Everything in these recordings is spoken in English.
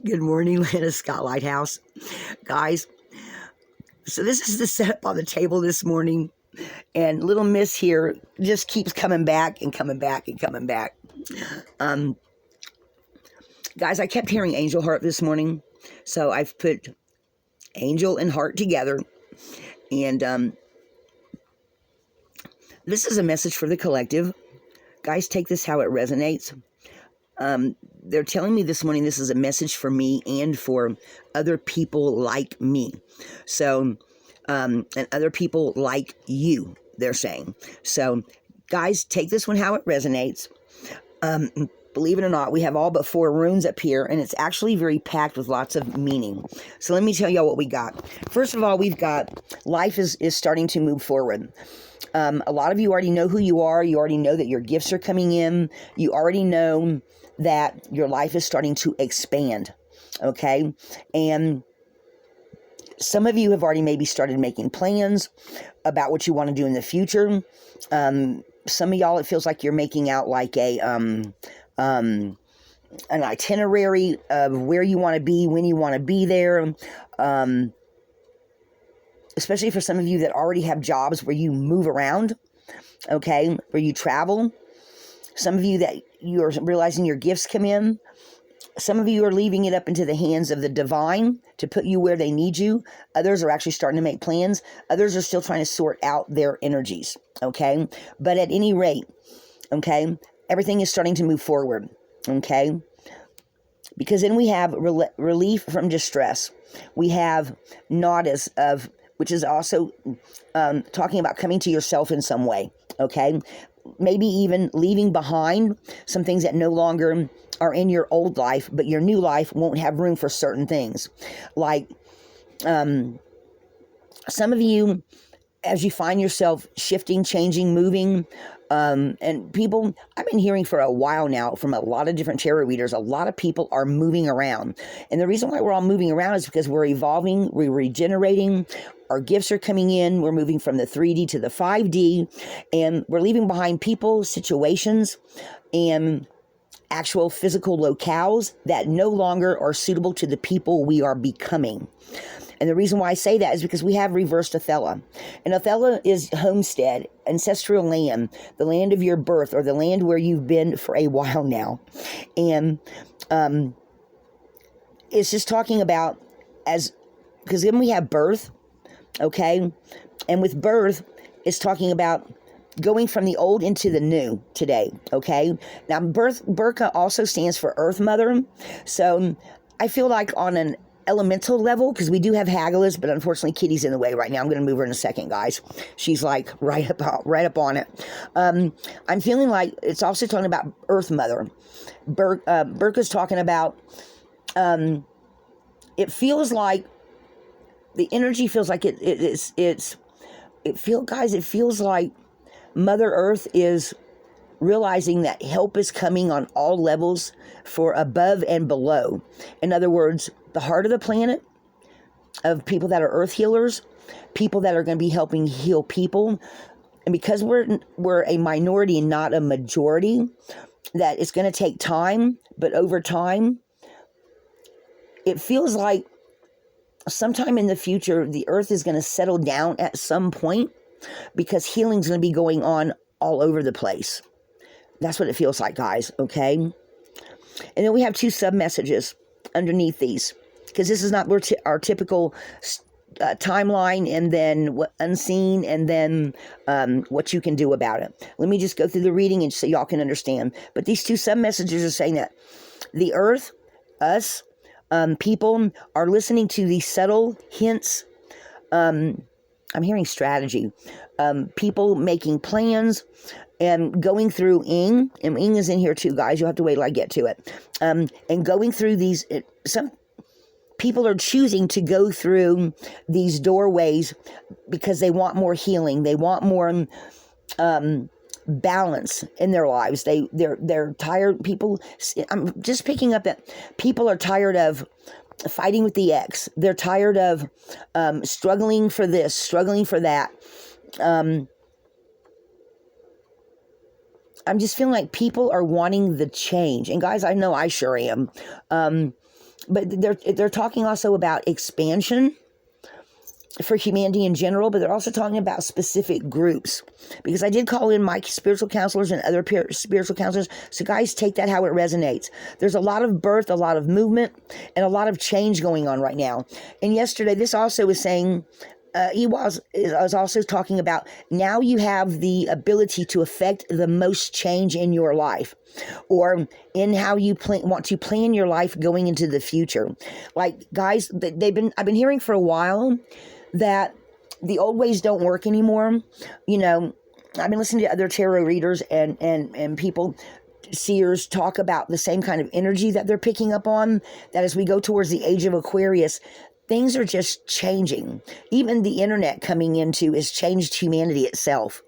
Good morning, Lana Scott Lighthouse. Guys, so this is the setup on the table this morning, and little Miss here just keeps coming back and coming back and coming back. Um, Guys, I kept hearing angel heart this morning, so I've put angel and heart together, and this is a message for the collective. Guys, take this how it resonates. They're telling me this morning this is a message for me and for other people like me. So, and other people like you, they're saying. So, guys, take this one how it resonates. Believe it or not, we have all but 4 runes up here, and it's actually very packed with lots of meaning. So let me tell y'all what we got. First of all, we've got life is starting to move forward. A lot of you already know who you are. You already know that your gifts are coming in. You already know that your life is starting to expand, okay? And some of you have already maybe started making plans about what you want to do in the future. Some of y'all, it feels like you're making out like an itinerary of where you want to be, when you want to be there. Especially for some of you that already have jobs where you move around, okay, where you travel. Some of you that you're realizing your gifts come in. Some of you are leaving it up into the hands of the divine to put you where they need you. Others are actually starting to make plans. Others are still trying to sort out their energies, okay? But at any rate, okay, everything is starting to move forward, okay? Because then we have relief from distress. We have notice of, which is also talking about coming to yourself in some way, okay? Maybe even leaving behind some things that no longer are in your old life, but your new life won't have room for certain things. Like some of you, as you find yourself shifting, changing, moving, and people, I've been hearing for a while now from a lot of different tarot readers, a lot of people are moving around. And the reason why we're all moving around is because we're evolving, we're regenerating, our gifts are coming in, we're moving from the 3D to the 5D, and we're leaving behind people, situations, and actual physical locales that no longer are suitable to the people we are becoming. And the reason why I say that is because we have reversed Othello. And Othello is homestead, ancestral land, the land of your birth, or the land where you've been for a while now. And it's just talking about, because then we have birth, okay? And with birth, it's talking about going from the old into the new today, okay? Now, Burka also stands for Earth Mother. So I feel like on an elemental level, because we do have Hagalaz, but unfortunately Kitty's in the way right now. I'm going to move her in a second, guys. She's like right up on it. I'm feeling like it's also talking about Earth Mother. Burka's talking about, it feels like, the energy feels like it feels like Mother Earth is realizing that help is coming on all levels for above and below. In other words, the heart of the planet, of people that are earth healers, people that are going to be helping heal people. And because we're a minority and not a majority, that it's going to take time, but over time, it feels like sometime in the future, the earth is going to settle down at some point, because healing's going to be going on all over the place. That's what it feels like, guys, okay? And then we have 2 sub-messages underneath these, because this is not our typical timeline, and then what unseen, and then what you can do about it. Let me just go through the reading and so y'all can understand. But these 2 sub-messages are saying that the earth, us, people are listening to these subtle hints. I'm hearing strategy. People making plans and going through Ing, and Ing is in here too, guys. You'll have to wait till I get to it. And going through these, some people are choosing to go through these doorways because they want more healing. They want more balance in their lives. They're tired. People, I'm just picking up that people are tired of fighting with the ex. They're tired of struggling for this, struggling for that. I'm just feeling like people are wanting the change. And guys, I know I sure am. But they're talking also about expansion for humanity in general, but they're also talking about specific groups, because I did call in my spiritual counselors and other spiritual counselors. So guys, take that how it resonates. There's a lot of birth, a lot of movement, and a lot of change going on right now. And yesterday, this also was saying, I was also talking about, now you have the ability to affect the most change in your life, or in how you want to plan your life going into the future. Like, guys, I've been hearing for a while that the old ways don't work anymore. You know, I've been listening to other tarot readers and people, seers, talk about the same kind of energy that they're picking up on, that as we go towards the age of Aquarius, things are just changing. Even the internet coming into has changed humanity itself.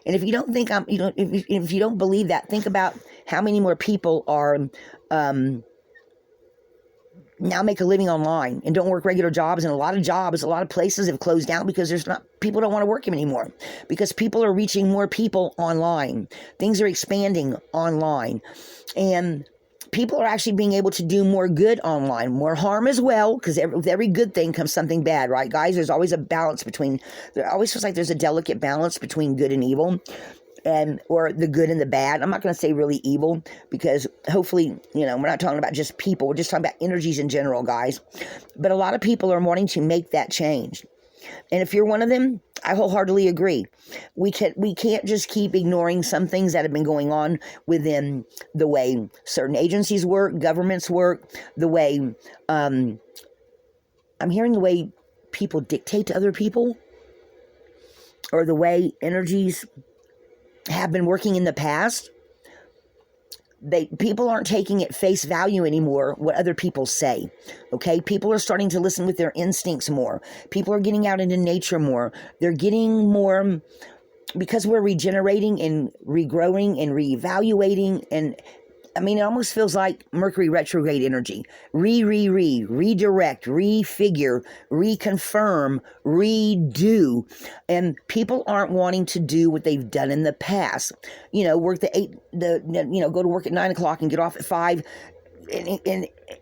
And if you don't think if you don't believe that, think about how many more people are now make a living online and don't work regular jobs. And a lot of places have closed down because people don't want to work them anymore, because people are reaching more people online. Things are expanding online, and people are actually being able to do more good online, more harm as well, because with every good thing comes something bad, right, guys? There's always a balance there always feels like there's a delicate balance between good and evil, or the good and the bad. I'm not going to say really evil, because hopefully, we're not talking about just people. We're just talking about energies in general, guys. But a lot of people are wanting to make that change. And if you're one of them, I wholeheartedly agree. We can't just keep ignoring some things that have been going on within the way certain agencies work, governments work, the way, I'm hearing the way people dictate to other people, or the way energies have been working in the past. People aren't taking at face value anymore what other people say. Okay, people are starting to listen with their instincts more. People are getting out into nature more. They're getting more, because we're regenerating and regrowing and reevaluating. And it almost feels like Mercury retrograde energy. Redirect, refigure, reconfirm, redo. And people aren't wanting to do what they've done in the past. Work go to work at 9 o'clock and get off at 5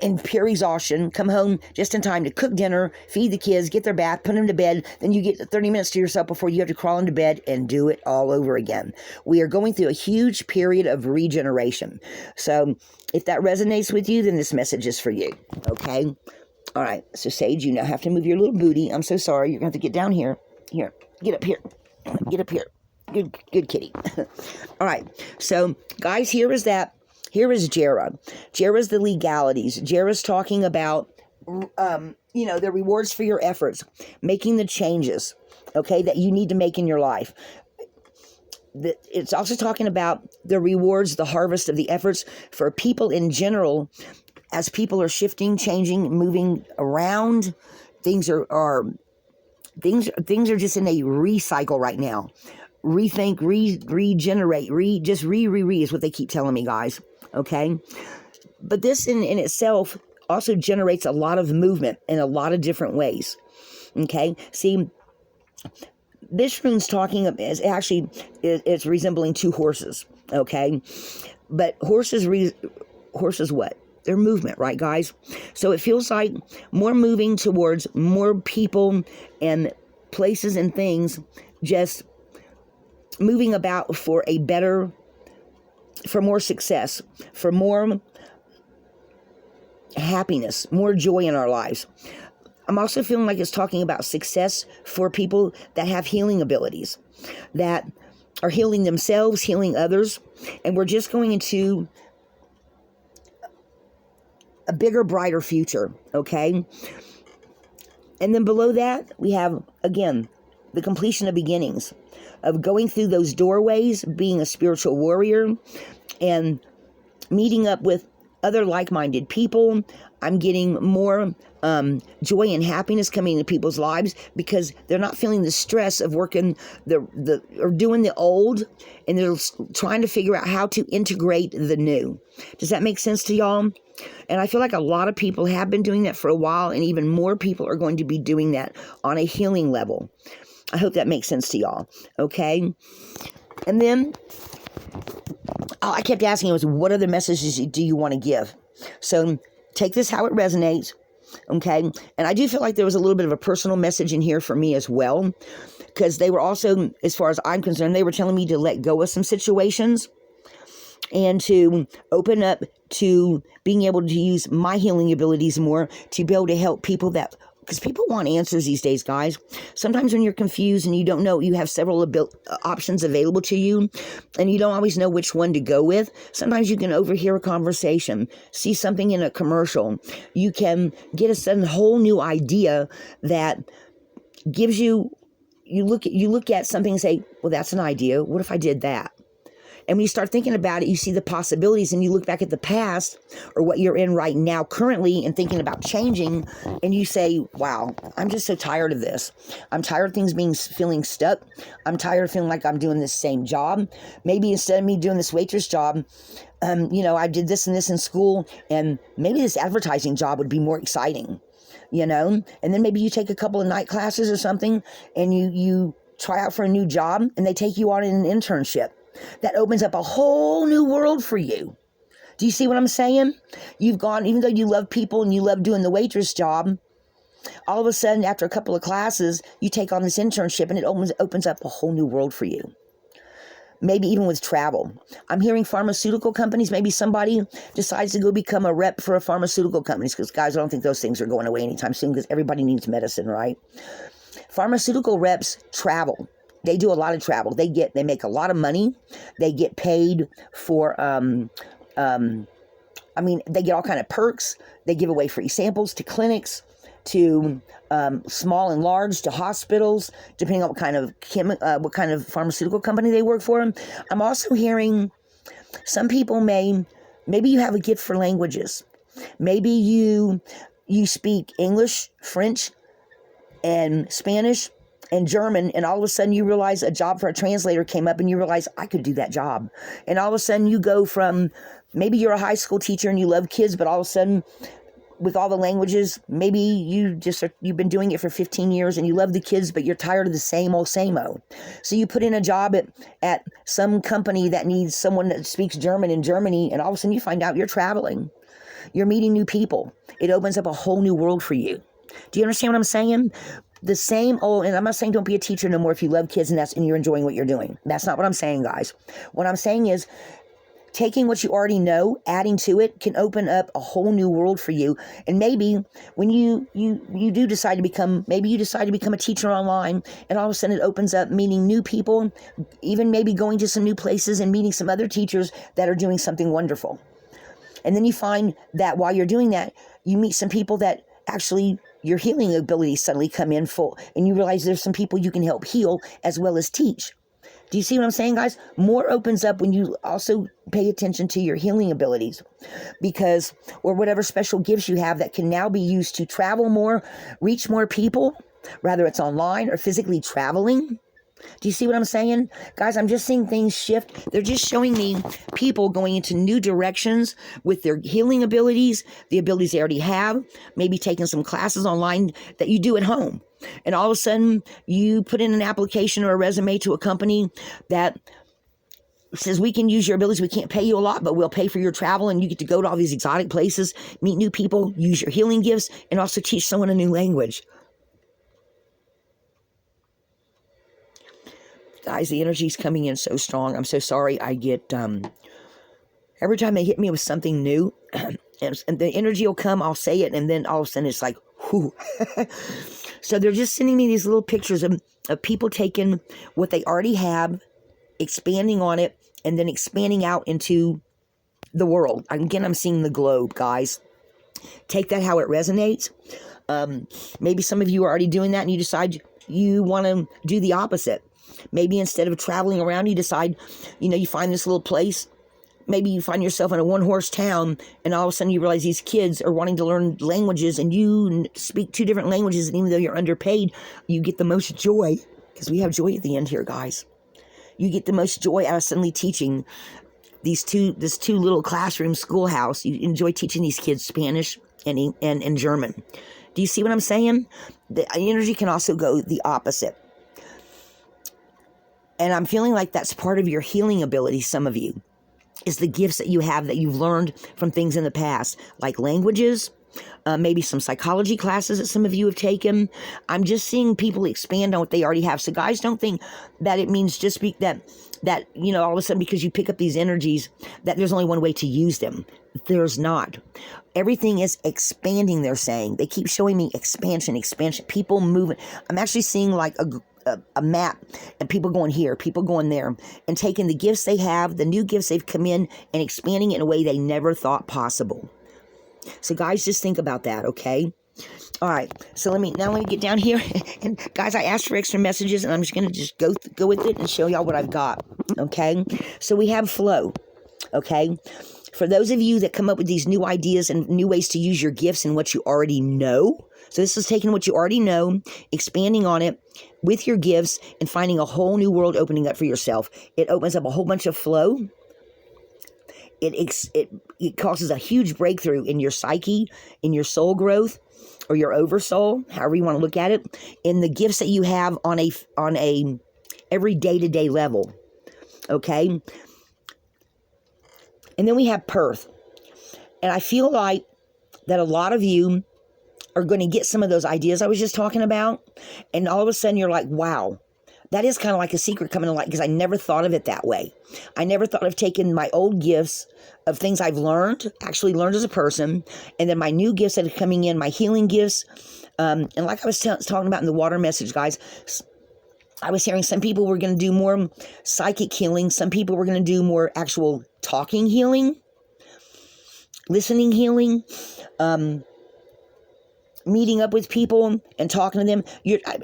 in pure exhaustion, come home just in time to cook dinner, feed the kids, get their bath, put them to bed. Then you get 30 minutes to yourself before you have to crawl into bed and do it all over again. We are going through a huge period of regeneration. So if that resonates with you, then this message is for you. Okay? All right. So Sage, you now have to move your little booty. I'm so sorry. You're going to have to get down here. Here. Get up here. Get up here. Good kitty. All right. So guys, here is Jera. Jera's the legalities. Jera's talking about, the rewards for your efforts, making the changes, okay, that you need to make in your life. It's also talking about the rewards, the harvest of the efforts for people in general, as people are shifting, changing, moving around. Things are just in a recycle right now. Rethink, regenerate, is what they keep telling me, guys. Okay? But this in itself also generates a lot of movement in a lot of different ways. Okay? See, this rune's talking of, it's resembling two horses. Okay? But horses what? They're movement, right, guys? So it feels like more moving towards more people and places and things, just moving about for more success, for more happiness, more joy in our lives. I'm also feeling like it's talking about success for people that have healing abilities, that are healing themselves, healing others, and we're just going into a bigger, brighter future, okay? And then below that, we have, again, the completion of beginnings, of going through those doorways, being a spiritual warrior, and meeting up with other like-minded people. I'm getting more joy and happiness coming into people's lives, because they're not feeling the stress of working or doing the old, and they're trying to figure out how to integrate the new. Does that make sense to y'all? And I feel like a lot of people have been doing that for a while, and even more people are going to be doing that on a healing level. I hope that makes sense to y'all. Okay? And then I kept asking, what other messages do you want to give? So take this how it resonates, okay? And I do feel like there was a little bit of a personal message in here for me as well, because they were also, as far as I'm concerned, they were telling me to let go of some situations and to open up to being able to use my healing abilities more to be able to help people that, because people want answers these days, guys. Sometimes when you're confused and you don't know, you have several options available to you and you don't always know which one to go with. Sometimes you can overhear a conversation, see something in a commercial. You can get a sudden whole new idea that gives you, you look at something and say, well, that's an idea. What if I did that? And when you start thinking about it, you see the possibilities and you look back at the past or what you're in right now currently and thinking about changing. And you say, wow, I'm just so tired of this. I'm tired of things feeling stuck. I'm tired of feeling like I'm doing the same job. Maybe instead of me doing this waitress job, I did this and this in school, and maybe this advertising job would be more exciting, and then maybe you take a couple of night classes or something and you try out for a new job and they take you on in an internship. That opens up a whole new world for you. Do you see what I'm saying? You've gone, even though you love people and you love doing the waitress job, all of a sudden, after a couple of classes, you take on this internship and it opens up a whole new world for you. Maybe even with travel. I'm hearing pharmaceutical companies, maybe somebody decides to go become a rep for a pharmaceutical company, because guys, I don't think those things are going away anytime soon because everybody needs medicine, right? Pharmaceutical reps travel. They do a lot of travel. They make a lot of money. They get paid for, they get all kind of perks. They give away free samples to clinics, to small and large, to hospitals, depending on what kind of pharmaceutical company they work for. I'm also hearing some people maybe you have a gift for languages. Maybe you speak English, French, and Spanish, and German, and all of a sudden you realize a job for a translator came up and you realize I could do that job. And all of a sudden you go from, maybe you're a high school teacher and you love kids, but all of a sudden with all the languages, maybe you've been doing it for 15 years and you love the kids, but you're tired of the same old. So you put in a job at some company that needs someone that speaks German in Germany, and all of a sudden you find out you're traveling. You're meeting new people. It opens up a whole new world for you. Do you understand what I'm saying? The same old, and I'm not saying don't be a teacher no more if you love kids and you're enjoying what you're doing. That's not what I'm saying, guys. What I'm saying is taking what you already know, adding to it can open up a whole new world for you. And maybe when you do decide to become a teacher online, and all of a sudden it opens up meeting new people, even maybe going to some new places and meeting some other teachers that are doing something wonderful. And then you find that while you're doing that, you meet some people that actually your healing abilities suddenly come in full, and you realize there's some people you can help heal as well as teach. Do you see what I'm saying, guys? More opens up when you also pay attention to your healing abilities, or whatever special gifts you have that can now be used to travel more, reach more people, whether it's online or physically traveling. Do you see what I'm saying? Guys, I'm just seeing things shift. They're just showing me people going into new directions with their healing abilities, the abilities they already have, maybe taking some classes online that you do at home. And all of a sudden, you put in an application or a resume to a company that says, we can use your abilities. We can't pay you a lot, but we'll pay for your travel, and you get to go to all these exotic places, meet new people, use your healing gifts, and also teach someone a new language. Guys, the energy's coming in so strong. I'm so sorry. I get, every time they hit me with something new, and the energy will come, I'll say it, and then all of a sudden it's like, whoo. So they're just sending me these little pictures of people taking what they already have, expanding on it, and then expanding out into the world. Again, I'm seeing the globe, guys. Take that how it resonates. Maybe some of you are already doing that, and you decide you want to do the opposite. Maybe instead of traveling around, you decide, you find this little place. Maybe you find yourself in a one-horse town, and all of a sudden you realize these kids are wanting to learn languages, and you speak 2 different languages, and even though you're underpaid, you get the most joy, because we have joy at the end here, guys. You get the most joy out of suddenly teaching this 2 little classroom schoolhouse. You enjoy teaching these kids Spanish and German. Do you see what I'm saying? The energy can also go the opposite. And I'm feeling like that's part of your healing ability, some of you. is the gifts that you have that you've learned from things in the past, like languages, maybe some psychology classes that some of you have taken. I'm just seeing people expand on what they already have. So guys, don't think that it means just that, you know, all of a sudden because you pick up these energies that there's only one way to use them. There's not. Everything is expanding, they're saying. They keep showing me expansion, people moving. I'm actually seeing like a map and people going here, people going there, and taking the gifts they have, the new gifts they've come in, and expanding it in a way they never thought possible. So guys, just think about that, okay? All right, so let me get down here. And guys, I asked for extra messages, and I'm just going to just go with it and show y'all what I've got, okay? So we have flow, okay? For those of you that come up with these new ideas and new ways to use your gifts and what you already know, so this is taking what you already know, expanding on it with your gifts, and finding a whole new world opening up for yourself. It opens up a whole bunch of flow. It causes a huge breakthrough in your psyche, in your soul growth, or your oversoul, however you want to look at it, in the gifts that you have on a every day-to-day level, okay? And then we have Perth. And I feel like that a lot of you are going to get some of those ideas I was just talking about, and all of a sudden you're like, wow, that is kind of like a secret coming to light, because I never thought of it that way. I never thought of taking my old gifts of things I've actually learned as a person, and then my new gifts that are coming in, my healing gifts. And like I was talking about in the water message, guys, I was hearing some people were going to do more psychic healing. Some people were going to do more actual talking healing, listening healing, meeting up with people and talking to them.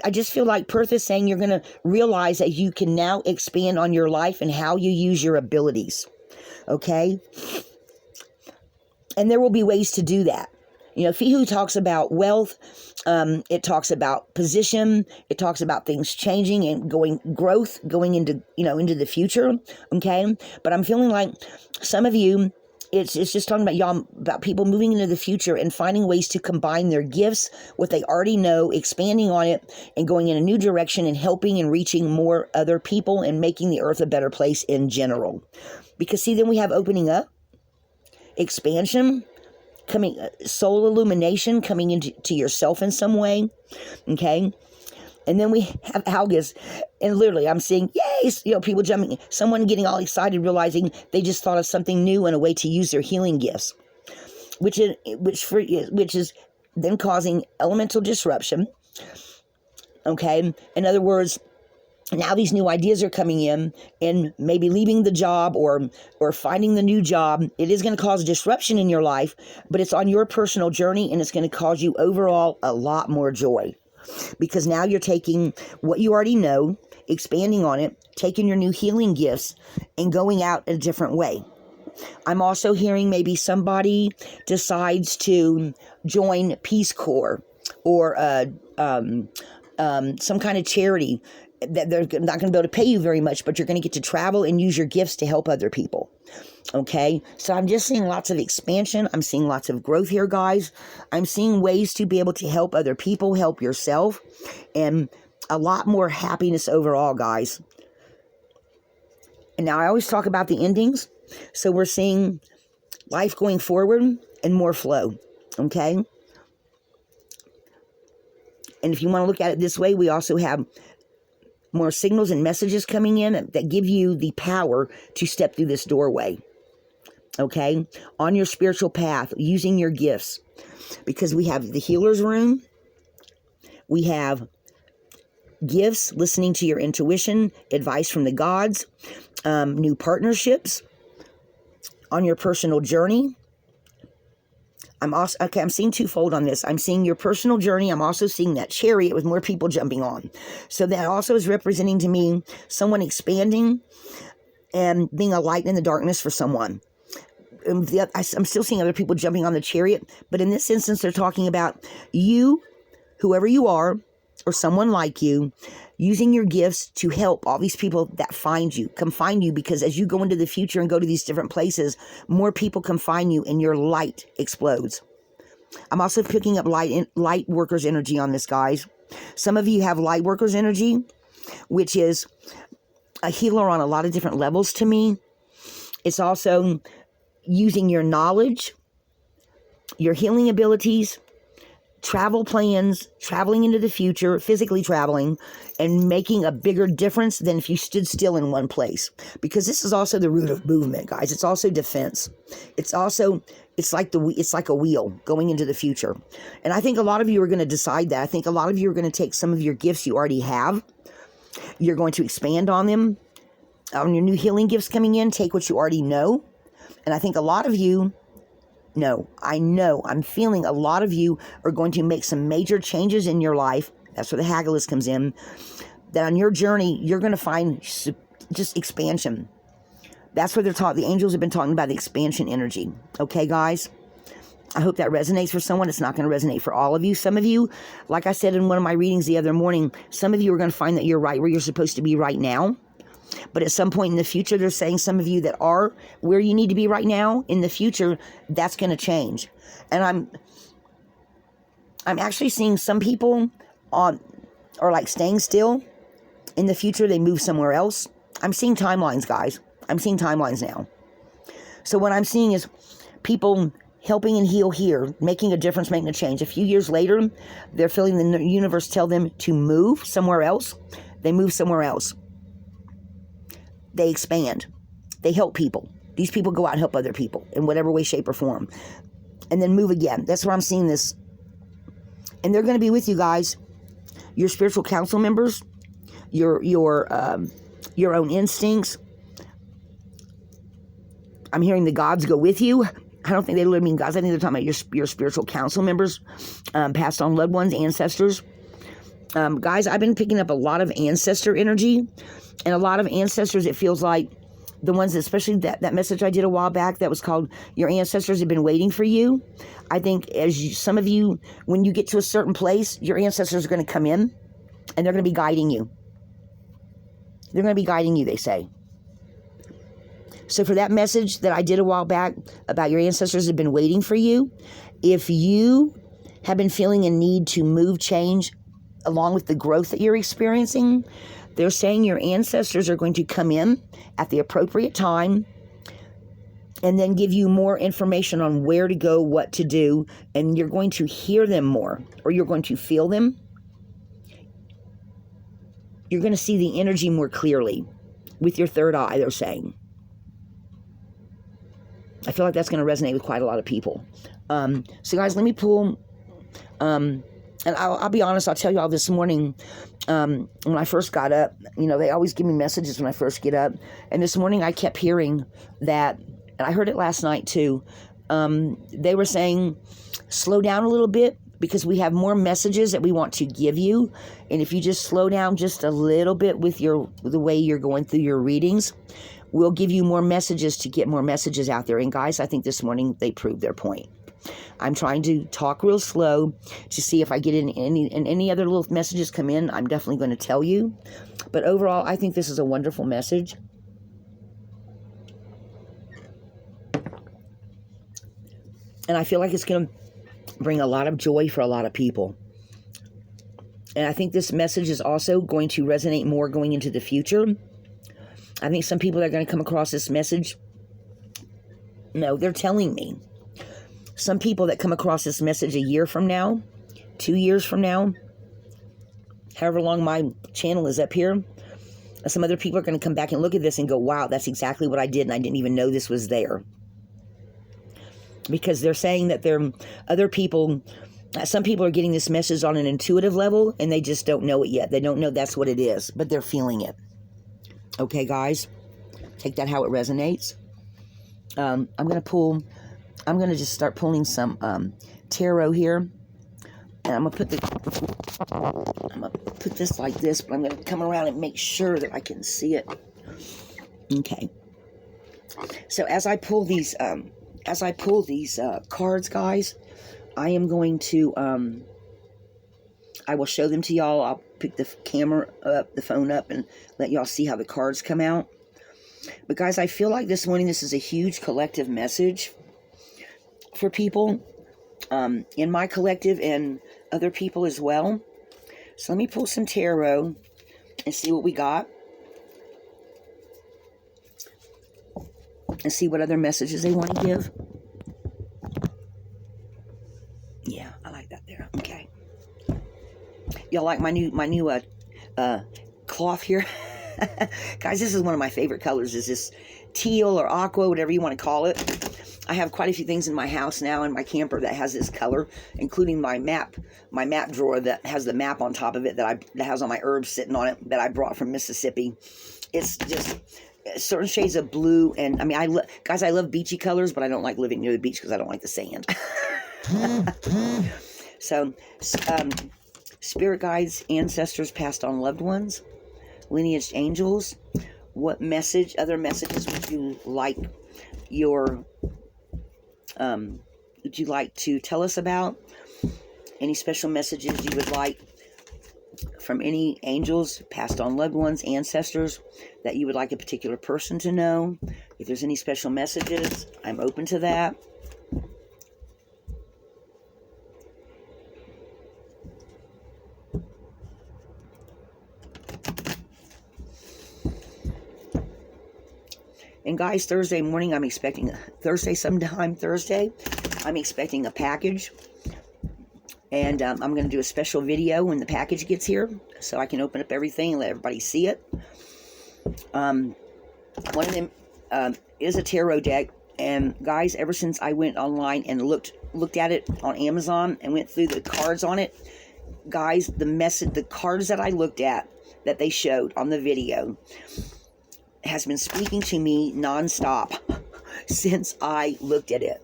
I just feel like Perth is saying you're going to realize that you can now expand on your life and how you use your abilities. Okay? And there will be ways to do that. You know, Fihu talks about wealth. It talks about position. It talks about things changing and going into the future. Okay? But I'm feeling like some of you, it's just talking about y'all, about people moving into the future and finding ways to combine their gifts, what they already know, expanding on it, and going in a new direction and helping and reaching more other people and making the earth a better place in general. Because see, then we have opening up, expansion, soul illumination, coming into yourself in some way, okay? And then we have Algus, and literally I'm seeing, yay, people jumping, someone getting all excited, realizing they just thought of something new and a way to use their healing gifts, which is then causing elemental disruption. Okay, in other words, now these new ideas are coming in, and maybe leaving the job or finding the new job. It is going to cause disruption in your life, but it's on your personal journey, and it's going to cause you overall a lot more joy. Because now you're taking what you already know, expanding on it, taking your new healing gifts, and going out a different way. I'm also hearing maybe somebody decides to join Peace Corps or some kind of charity that they're not going to be able to pay you very much, but you're going to get to travel and use your gifts to help other people. Okay, so I'm just seeing lots of expansion. I'm seeing lots of growth here, guys. I'm seeing ways to be able to help other people, help yourself, and a lot more happiness overall, guys. And now I always talk about the endings. So we're seeing life going forward and more flow. Okay. And if you want to look at it this way, we also have more signals and messages coming in that give you the power to step through this doorway. Okay? On your spiritual path, using your gifts. Because we have the healer's room. We have gifts, listening to your intuition, advice from the gods, new partnerships, on your personal journey. I'm seeing twofold on this. I'm seeing your personal journey. I'm also seeing that chariot with more people jumping on. So that also is representing to me someone expanding and being a light in the darkness for someone. I'm still seeing other people jumping on the chariot, but in this instance, they're talking about you, whoever you are, or someone like you, using your gifts to help all these people that come find you, because as you go into the future and go to these different places, more people come find you and your light explodes. I'm also picking up light workers energy on this, guys. Some of you have light workers energy, which is a healer on a lot of different levels to me. It's also using your knowledge, your healing abilities, travel plans, traveling into the future, physically traveling, and making a bigger difference than if you stood still in one place. Because this is also the root of movement, guys. It's also defense. It's like a wheel going into the future. And I think a lot of you are going to decide that. I think a lot of you are going to take some of your gifts you already have. You're going to expand on them. On your new healing gifts coming in, take what you already know. And I think a lot of you, I'm feeling a lot of you are going to make some major changes in your life. That's where the Hagalist comes in. That on your journey, you're going to find just expansion. That's where the angels have been talking about the expansion energy. Okay, guys? I hope that resonates for someone. It's not going to resonate for all of you. Some of you, like I said in one of my readings the other morning, some of you are going to find that you're right where you're supposed to be right now. But at some point in the future, they're saying some of you that are where you need to be right now, in the future, that's going to change. And I'm actually seeing some people are like staying still. In the future, they move somewhere else. I'm seeing timelines, guys. I'm seeing timelines now. So what I'm seeing is people helping and heal here, making a difference, making a change. A few years later, they're feeling the universe tell them to move somewhere else. They move somewhere else. They expand. They help people. These people go out and help other people in whatever way, shape, or form. And then move again. That's where I'm seeing this. And they're going to be with you guys. Your spiritual council members. Your own instincts. I'm hearing the gods go with you. I don't think they literally mean gods. I think they're talking about your spiritual council members. Passed on loved ones, ancestors. Guys, I've been picking up a lot of ancestor energy. And a lot of ancestors, it feels like the ones, especially that message I did a while back that was called Your Ancestors Have Been Waiting for You. I think some of you, when you get to a certain place, your ancestors are going to come in and they're going to be guiding you. They're going to be guiding you, they say. So for that message that I did a while back about your ancestors have been waiting for you, if you have been feeling a need to move, change, along with the growth that you're experiencing, they're saying your ancestors are going to come in at the appropriate time and then give you more information on where to go, what to do, and you're going to hear them more, or you're going to feel them. You're going to see the energy more clearly with your third eye, they're saying. I feel like that's going to resonate with quite a lot of people. So guys, let me pull... And I'll be honest, I'll tell you all this morning, when I first got up, they always give me messages when I first get up. And this morning I kept hearing that, and I heard it last night too. They were saying, slow down a little bit because we have more messages that we want to give you. And if you just slow down just a little bit with the way you're going through your readings, we'll give you more messages to get more messages out there. And guys, I think this morning they proved their point. I'm trying to talk real slow to see if I get any other little messages come in. I'm definitely going to tell you. But overall, I think this is a wonderful message. And I feel like it's going to bring a lot of joy for a lot of people. And I think this message is also going to resonate more going into the future. I think some people are going to come across this message. No, they're telling me. Some people that come across this message a year from now, 2 years from now, however long my channel is up here, some other people are going to come back and look at this and go, wow, that's exactly what I did, and I didn't even know this was there. Because they're saying that other people, some people are getting this message on an intuitive level, and they just don't know it yet. They don't know that's what it is, but they're feeling it. Okay, guys? Take that how it resonates. I'm going to just start pulling some tarot here. And I'm going to put this like this, but I'm going to come around and make sure that I can see it. Okay. So as I pull these cards, guys, I am going to I will show them to y'all. I'll pick the camera up, the phone up, and let y'all see how the cards come out. But guys, I feel like this morning this is a huge collective message for people in my collective and other people as well. So let me pull some tarot and see what we got. and see what other messages they want to give. Yeah, I like that there. Okay. Y'all like my new cloth here? Guys, this is one of my favorite colors. Is this teal or aqua, whatever you want to call it. I have quite a few things in my house now, in my camper, that has this color, including my map drawer that has the map on top of it that has all my herbs sitting on it that I brought from Mississippi. It's just certain shades of blue, and I mean, guys, I love beachy colors, but I don't like living near the beach because I don't like the sand. So, spirit guides, ancestors, passed on loved ones, lineage angels, what other messages would you like would you like to tell us about? Any special messages you would like from any angels, passed on loved ones, ancestors, that you would like a particular person to know? If there's any special messages, I'm open to that. And guys, Thursday morning, I'm expecting Thursday, I'm expecting a package. And I'm going to do a special video when the package gets here, so I can open up everything and let everybody see it. One of them is a tarot deck. And guys, ever since I went online and looked at it on Amazon and went through the cards on it, guys, the cards that I looked at, that they showed on the video, has been speaking to me nonstop since I looked at it.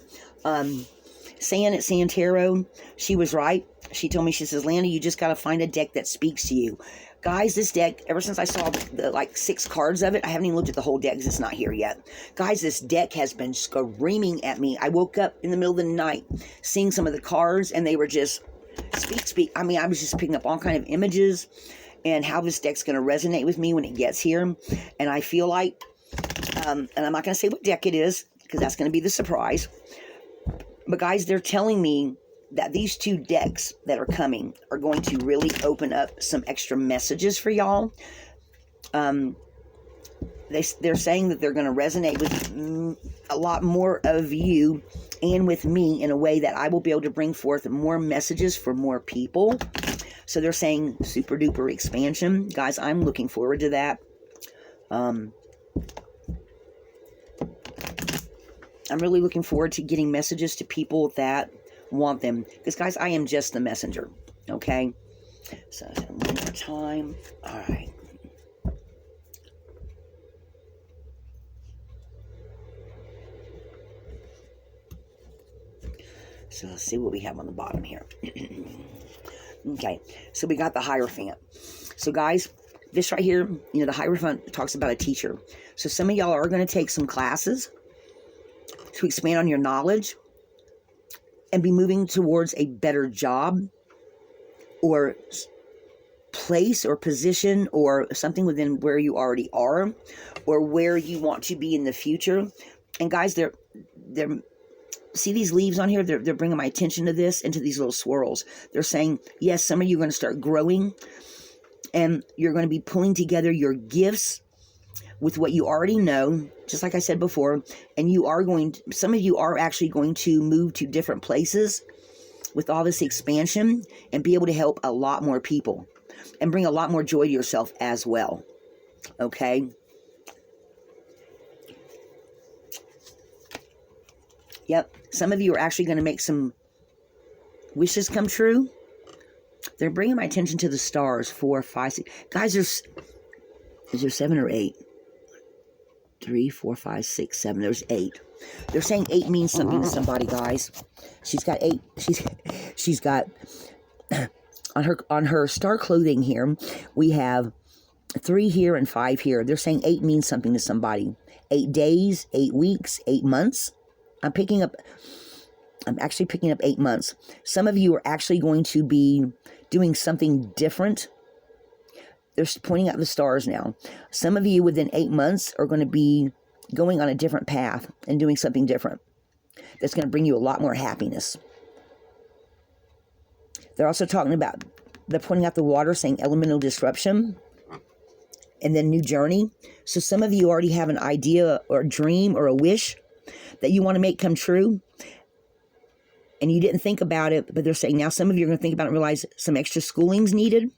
San at San Tarot, she was right. She told me, she says, Landa, you just got to find a deck that speaks to you. Guys, this deck, ever since I saw the like 6 cards of it, I haven't even looked at the whole deck because it's not here yet. Guys, this deck has been screaming at me. I woke up in the middle of the night seeing some of the cards, and they were just speak. I mean, I was just picking up all kind of images and how this deck's going to resonate with me when it gets here. And I feel like, and I'm not going to say what deck it is, because that's going to be the surprise. But guys, they're telling me that these 2 decks that are coming are going to really open up some extra messages for y'all. They're saying that they're going to resonate with a lot more of you and with me in a way that I will be able to bring forth more messages for more people. So they're saying super duper expansion. Guys, I'm looking forward to that. I'm really looking forward to getting messages to people that want them. Because, guys, I am just the messenger. Okay? So, one more time. All right. So, let's see what we have on the bottom here. Okay, so we got the Hierophant. So guys, this right here, you know, the Hierophant talks about a teacher. So some of y'all are going to take some classes to expand on your knowledge and be moving towards a better job or place or position or something within where you already are or where you want to be in the future. And guys, they're see these leaves on here? They're bringing my attention to this, into these little swirls. They're saying, yes, some of you are going to start growing, and you're going to be pulling together your gifts with what you already know, just like I said before, and some of you are actually going to move to different places with all this expansion and be able to help a lot more people and bring a lot more joy to yourself as well. Okay? Yep, some of you are actually going to make some wishes come true. They're bringing my attention to the stars. 4, 5, 6. Guys, is there 7 or 8? 3, 4, 5, 6, 7. There's 8. They're saying 8 means something to somebody, guys. She's got 8. She's got on her star clothing here. We have 3 here and 5 here. They're saying 8 means something to somebody. 8 days, 8 weeks, 8 months. I'm actually picking up 8 months. Some of you are actually going to be doing something different. They're pointing out the stars now. Some of you within 8 months are going to be going on a different path and doing something different. That's going to bring you a lot more happiness. They're also talking about, they're pointing out the water, saying elemental disruption. and then new journey. So some of you already have an idea or a dream or a wish that you want to make come true, and you didn't think about it, but they're saying now some of you are going to think about it and realize some extra schooling's needed,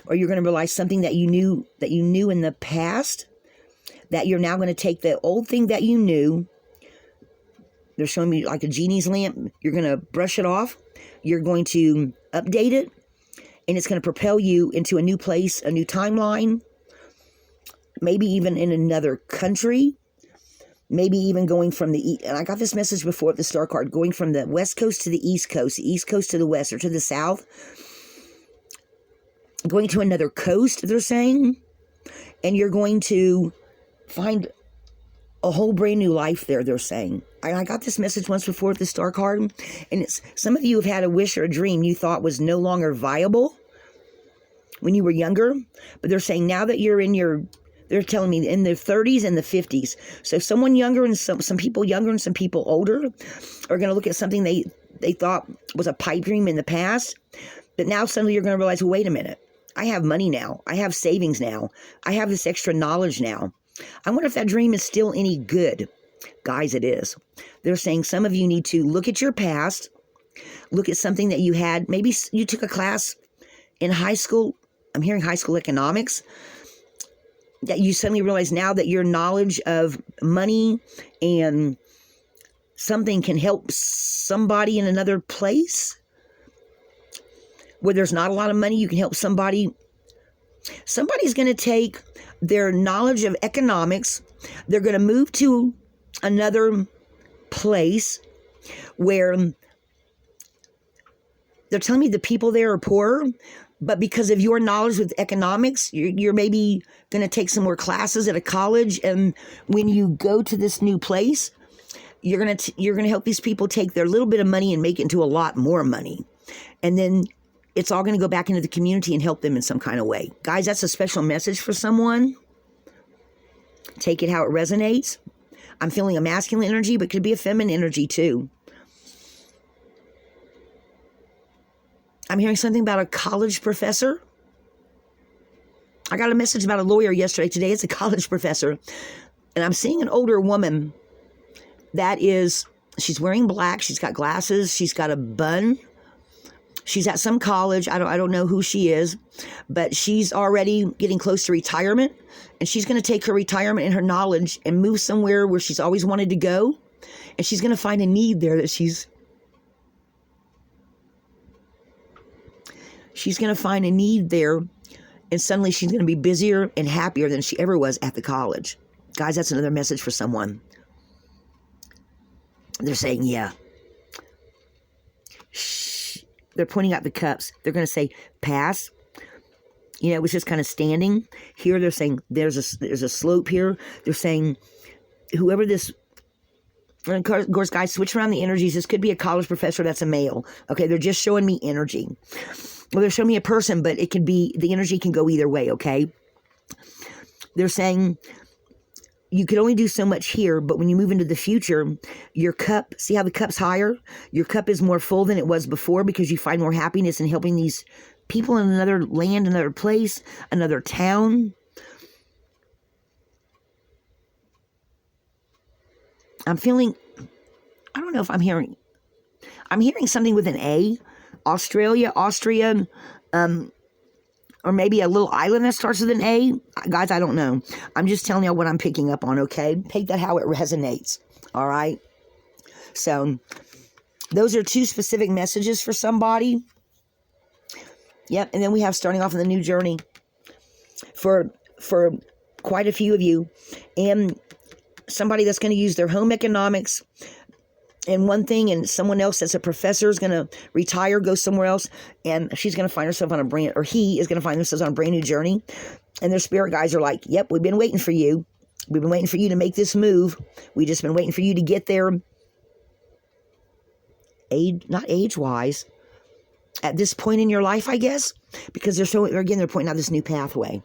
or you're going to realize something that you knew in the past, that you're now going to take the old thing that you knew. They're showing me like a genie's lamp. You're going to brush it off. You're going to update it, and it's going to propel you into a new place, a new timeline, maybe even in another country, maybe even going from and I got this message before at the star card, going from the west coast to the east coast to the west or to the south, going to another coast, they're saying, and you're going to find a whole brand new life there, they're saying. I got this message once before at the star card, and it's some of you have had a wish or a dream you thought was no longer viable when you were younger, but they're saying now that you're they're telling me in their 30s and the 50s. So someone younger and some people younger and some people older are going to look at something they thought was a pipe dream in the past, but now suddenly you're going to realize, well, wait a minute, I have money now, I have savings now, I have this extra knowledge now. I wonder if that dream is still any good. Guys, it is. They're saying some of you need to look at your past, look at something that you had. Maybe you took a class in high school. I'm hearing high school economics, that you suddenly realize now that your knowledge of money and something can help somebody in another place where there's not a lot of money. You can help somebody. Somebody's going to take their knowledge of economics. They're going to move to another place where they're telling me the people there are poorer, but because of your knowledge with economics, you're maybe going to take some more classes at a college, and when you go to this new place, you're going to help these people take their little bit of money and make it into a lot more money, and then it's all going to go back into the community and help them in some kind of way. Guys, that's a special message for someone. Take it how it resonates. I'm feeling a masculine energy, but it could be a feminine energy too. I'm hearing something about a college professor. I got a message about a lawyer yesterday. Today it's a college professor. And I'm seeing an older woman she's wearing black. She's got glasses. She's got a bun. She's at some college. I don't know who she is, but she's already getting close to retirement, and she's going to take her retirement and her knowledge and move somewhere where she's always wanted to go, and she's going to find a need there that she's going to find a need there, and suddenly she's going to be busier and happier than she ever was at the college. Guys, that's another message for someone. They're saying, yeah. They're pointing out the cups. They're going to say, pass. You know, it was just kind of standing. Here they're saying there's a slope here. They're saying whoever this, of course, guys, switch around the energies. This could be a college professor that's a male. Okay, they're just showing me energy. Well, they're showing me a person, but it could be, the energy can go either way, okay? They're saying you could only do so much here, but when you move into the future, your cup, see how the cup's higher? Your cup is more full than it was before because you find more happiness in helping these people in another land, another place, another town. I'm feeling, I don't know if I'm hearing something with an A. Australia, Austria, or maybe a little island that starts with an A. Guys, I don't know. I'm just telling you what I'm picking up on, okay? Take that how it resonates, all right? So, those are two specific messages for somebody. Yep, and then we have starting off in the new journey for quite a few of you, and somebody that's going to use their home economics and one thing, and someone else that's a professor is going to retire, go somewhere else, and she's going to find herself on a brand, or he is going to find themselves on a brand new journey, and their spirit guides are like, yep, we've been waiting for you. We've been waiting for you to make this move. We've just been waiting for you to get there, not age-wise, at this point in your life, I guess, because they're pointing out this new pathway.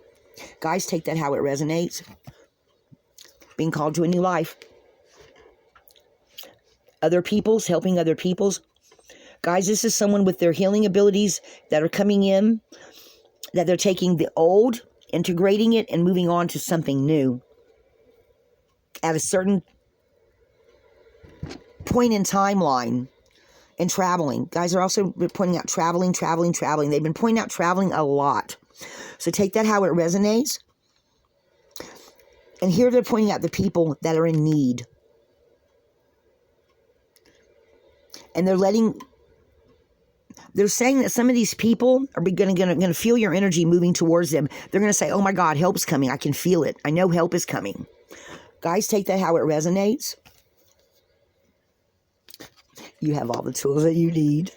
Guys, take that how it resonates. Being called to a new life. Other people's, helping other people's. Guys, this is someone with their healing abilities that are coming in, that they're taking the old integrating it and moving on to something new at a certain point in timeline. And traveling. Guys are also pointing out traveling. They've been pointing out traveling a lot. So take that how it resonates. And here they're pointing out the people that are in need. And they're saying that some of these people are going to feel your energy moving towards them. They're going to say, oh my God, help's coming. I can feel it. I know help is coming. Guys, take that how it resonates. You have all the tools that you need.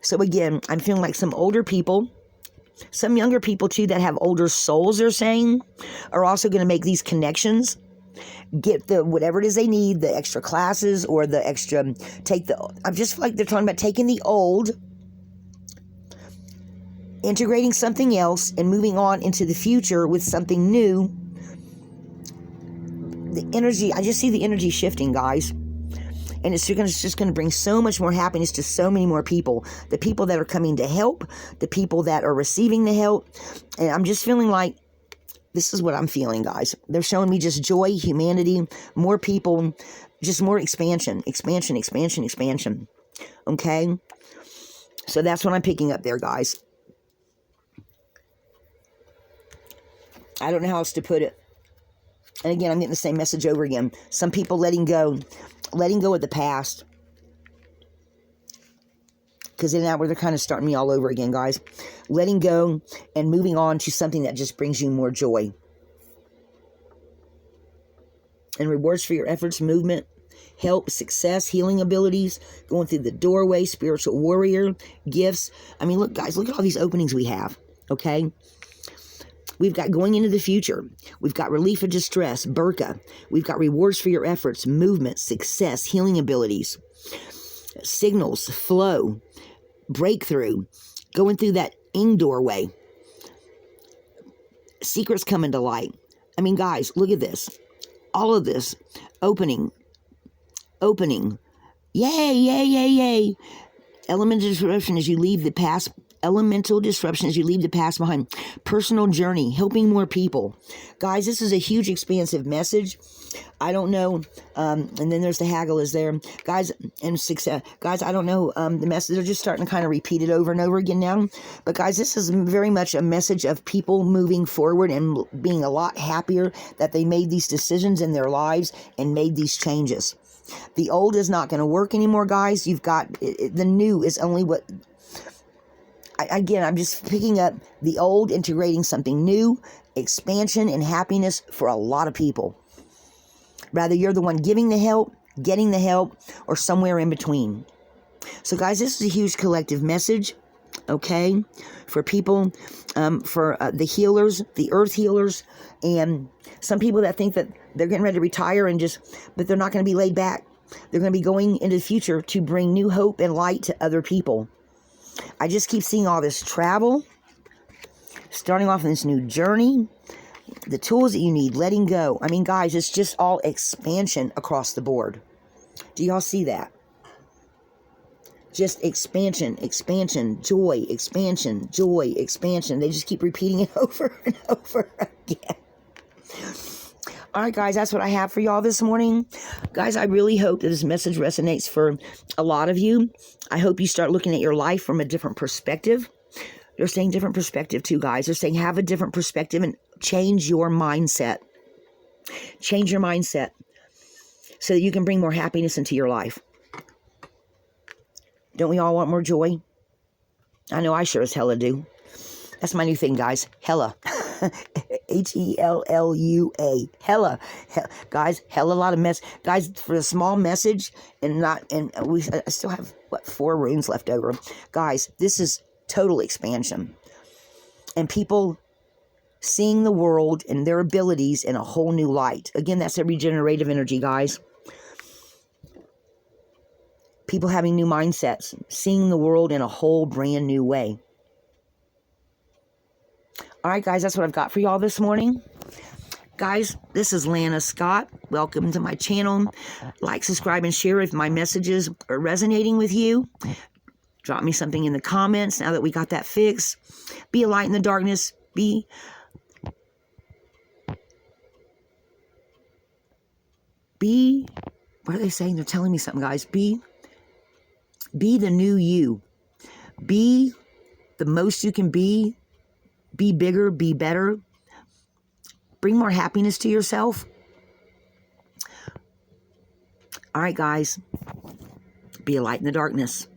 So again, I'm feeling like some older people, some younger people too that have older souls, they're saying, are also going to make these connections. Get the whatever it is they need, the extra classes or the extra, I just feel like they're talking about taking the old, integrating something else, and moving on into the future with something new. The energy, I just see the energy shifting, guys. And it's just going to bring so much more happiness to so many more people. The people that are coming to help, the people that are receiving the help. And I'm just feeling like, this is what I'm feeling, guys. They're showing me just joy, humanity, more people, just more expansion. Okay? So that's what I'm picking up there, guys. I don't know how else to put it. And again, I'm getting the same message over again. Some people letting go of the past. Because in that way, they're kind of starting me all over again, guys. Letting go and moving on to something that just brings you more joy. And rewards for your efforts, movement, help, success, healing abilities, going through the doorway, spiritual warrior, gifts. I mean, look, guys, look at all these openings we have, okay? We've got going into the future. We've got relief of distress, Burka. We've got rewards for your efforts, movement, success, healing abilities, signals, flow, breakthrough, going through that doorway, secrets coming to light. I mean, guys, look at this. All of this, opening. Yay. Elemental disruption as you leave the past behind. Personal journey, helping more people. Guys, this is a huge, expansive message. I don't know. And then there's the haggle is there. Guys, and success. Guys, I don't know the message. They're just starting to kind of repeat it over and over again now. But guys, this is very much a message of people moving forward and being a lot happier that they made these decisions in their lives and made these changes. The old is not going to work anymore, guys. You've got, the new is only what... Again, I'm just picking up the old, integrating something new, expansion and happiness for a lot of people. Rather, you're the one giving the help, getting the help, or somewhere in between. So, guys, this is a huge collective message, okay, for people, for the healers, the earth healers, and some people that think that they're getting ready to retire but they're not going to be laid back. They're going to be going into the future to bring new hope and light to other people. I just keep seeing all this travel, starting off on this new journey, the tools that you need, letting go. I mean, guys, it's just all expansion across the board. Do y'all see that? Just expansion, joy, expansion. They just keep repeating it over and over again. All right, guys, that's what I have for y'all this morning. Guys, I really hope that this message resonates for a lot of you. I hope you start looking at your life from a different perspective. They're saying different perspective too, guys. They're saying have a different perspective and change your mindset. Change your mindset so that you can bring more happiness into your life. Don't we all want more joy? I know I sure as hella do. That's my new thing, guys. Hella. Hellua. Hella. Guys, hella a lot of mess. Guys, for a small message I still have, 4 runes left over. Guys, this is total expansion. And people seeing the world and their abilities in a whole new light. Again, that's a regenerative energy, guys. People having new mindsets, seeing the world in a whole brand new way. All right, guys, that's what I've got for y'all this morning. Guys, this is Lana Scott. Welcome to my channel. Like, subscribe, and share if my messages are resonating with you. Drop me something in the comments now that we got that fixed. Be a light in the darkness. What are they saying? They're telling me something, guys. Be the new you. Be the most you can be. Be bigger, be better. Bring more happiness to yourself. All right, guys. Be a light in the darkness.